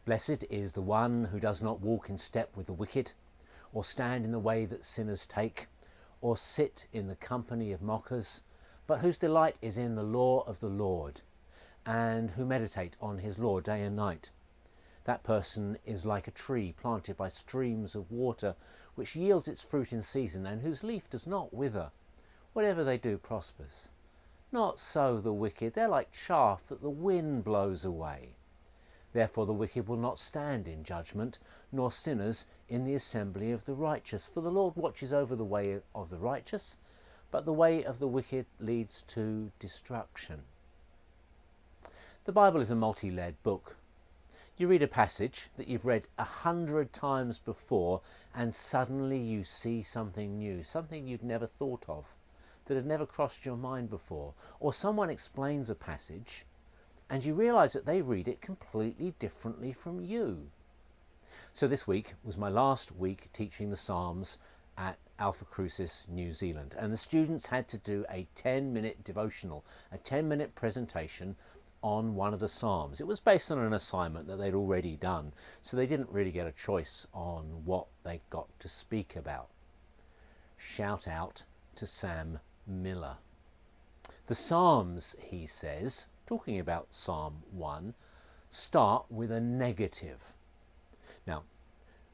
Blessed is the one who does not walk in step with the wicked, or stand in the way that sinners take, or sit in the company of mockers, but whose delight is in the law of the Lord, and who meditate on his law day and night. That person is like a tree planted by streams of water, which yields its fruit in season, and whose leaf does not wither. Whatever they do prospers. Not so the wicked. They're like chaff that the wind blows away. Therefore the wicked will not stand in judgment, nor sinners in the assembly of the righteous. For the Lord watches over the way of the righteous, but the way of the wicked leads to destruction. The Bible is a multi-layered book. You read a passage that you've read 100 times before, and suddenly you see something new, something you'd never thought of, that had never crossed your mind before. Or someone explains a passage and you realise that they read it completely differently from you. So this week was my last week teaching the Psalms at Alpha Crucis, New Zealand, and the students had to do a 10-minute devotional, a 10-minute presentation on one of the Psalms. It was based on an assignment that they'd already done, so they didn't really get a choice on what they got to speak about. Shout out to Sam Miller. The Psalms, he says, talking about Psalm 1, start with a negative. Now,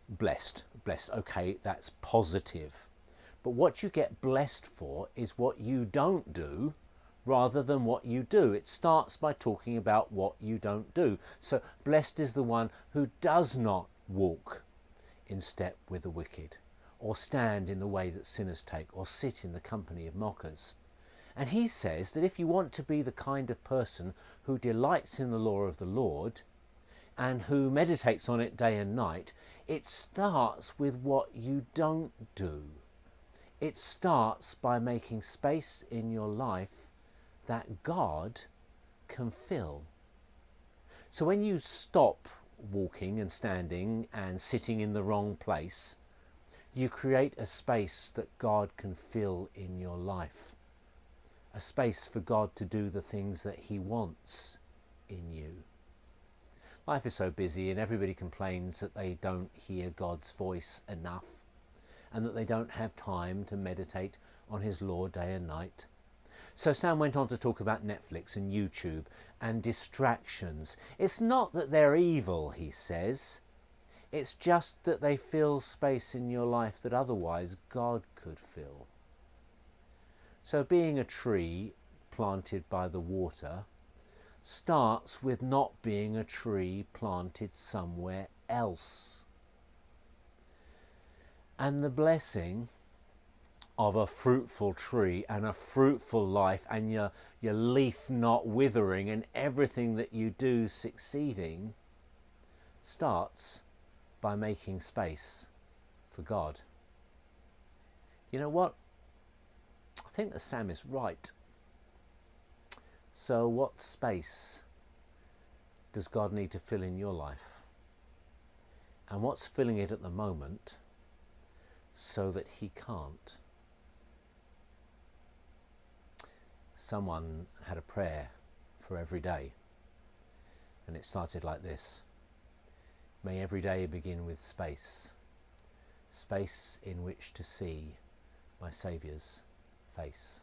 blessed, okay, that's positive. But what you get blessed for is what you don't do rather than what you do. It starts by talking about what you don't do. So blessed is the one who does not walk in step with the wicked, or stand in the way that sinners take, or sit in the company of mockers. And he says that if you want to be the kind of person who delights in the law of the Lord and who meditates on it day and night, it starts with what you don't do. It starts by making space in your life that God can fill. So when you stop walking and standing and sitting in the wrong place, you create a space that God can fill in your life. A space for God to do the things that he wants in you. Life is so busy and everybody complains that they don't hear God's voice enough and that they don't have time to meditate on his law day and night. So Sam went on to talk about Netflix and YouTube and distractions. It's not that they're evil, he says. It's just that they fill space in your life that otherwise God could fill. So being a tree planted by the water starts with not being a tree planted somewhere else. And the blessing of a fruitful tree and a fruitful life and your leaf not withering and everything that you do succeeding starts by making space for God. You know what? I think that Sam is right. So what space does God need to fill in your life? And what's filling it at the moment so that he can't? Someone had a prayer for every day, and it started like this. May every day begin with space, space in which to see my Saviour's face.